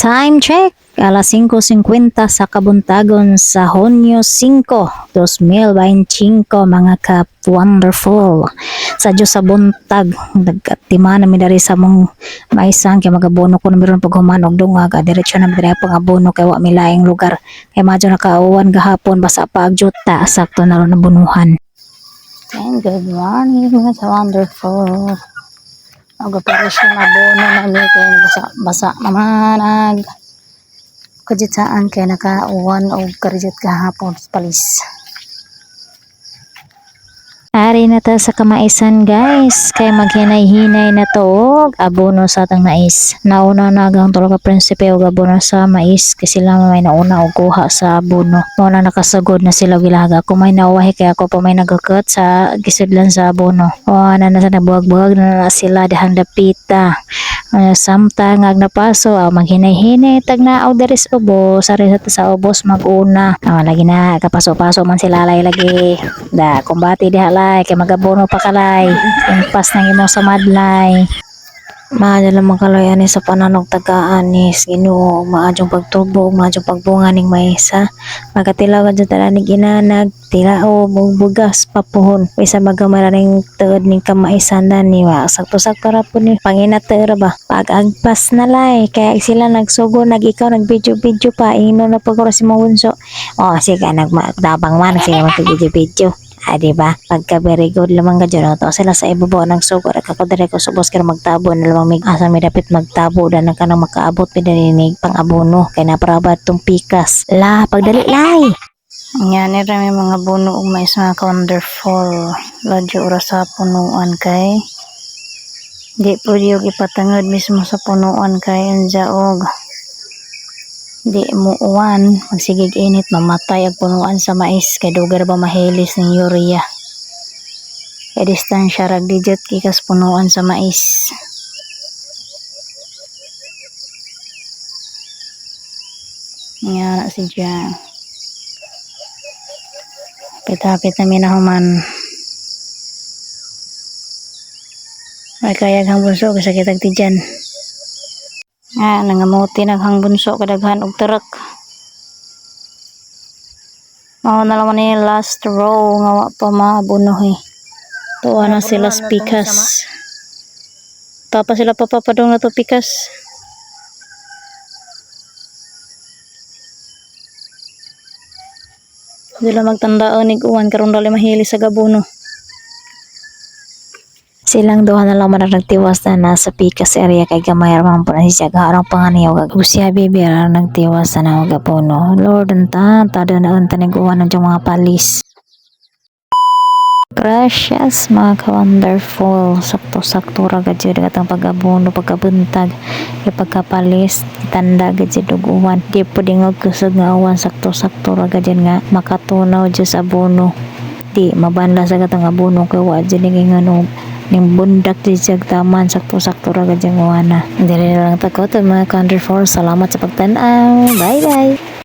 Time check, alas 5:50 sa kabuntagon sa Hunyo 5, 2025 mga ka-wonderful. Sa Diyos sa buntag, nagkatima na mi dari sa mong maisang kaya magabono ko na meron paghumanog dungag, diretsyo na mi dari pangabono kay wa mi laing lugar. Kaya madyo nakauwan gahapon basa pa ag juta, sakto na ron nabunuhan. And good morning mga ka-wonderful. Mag-operasyon abono na mi kaya basa naman kajitaan kaya nakauwan o karjit kahapon sa palis. Ari na ta sa kamaisan guys, kaya maghinay-hinay na to abono sa atang mais. Nauna na agang tulo ka prinsipe og abono sa mais kasi sila may nauna og kuha sa abono. Mo na nakasagod na sila gilaga. Kung may nawahi kaya ako pa may nagakot sa gisudlan sa abono. O na sa nabuwag-buwag na sila dahang dapita. Samtang agnapaso maghinay-hinay tag na diri sa ubos, sari sa ubos maguna. Lagi na kapaso-paso man sila lagi. Da kumbati diha kay magabono pa kalay impas nang imo sa madlay maadala man kalay ani sa pananog taga-anis Ginoo maadjong pagtubo maadjong pagbunga ning maisa magatilaw jud tala ning inanag tilao bugas papuhon isa magamara ning tuod ning kamaisanan ni wa sakto-sakto ra pud ni panginatera ba pag-agpas na lay kaya sila nagsugo nag-ikaw nag-video pa ino na pagkura si Mawunso sige nagtabang man sige mag-video diba? Pagka very good lamang ka dyan, to sila sa ibabaw ng sugar, kakadere ko subos ka magtabo, na lamang may asa may dapit magtabo, na ka nang makaabot, pinaninig pang abono, kaya naprabat tong pikas. Pagdali lay! Yan, may mga buno o mais mga ka-wonderful. Ladyo oras sa punuan kay. Di po yung ipatangod mismo sa punuan kay ang jaog. Di mo uwan, magsigig init, mamatay ang punuan sa mais, kay dugar ba mahilis ng urea. Kay distansya rag digit kikas punuan sa mais. Nga si Jang. Pita-pit na minahuman. May kayag hang bunso, kasi kitag ti dyan. Nangamuti naghang bunso kadaghan og terak. Mao na lang ni last row nga wa pa maabuno tuwa na sila pikas. Tapos sila papapadong na to pikas. Sila magtandaan nig uwan karon dali mahili sa gabuno. Silang duha na lang man nagtiwas na nasa pikas area kay gamay ramang po na siya garang panganiyaw usya bibira nagtiwas na magapuno. Lord anta tada na anta niguwan ng mga palis. Precious mga ka-wonderful, sakto-sakto ra gad jud katong pag-abono pagkabuntag pagkapalis tanda gad jud og uwan. Di pudingog kusog nga uwan, sakto-sakto ra gad nga makatunaw jud sa abono. Di mabanla sa katong abono kay wa jud ngano ning bundak di jag taman sakto-sakto ra gad yang wana. Dili lang takot mga ka-wonderful. Salamat sa pagtan-aw. Bye bye.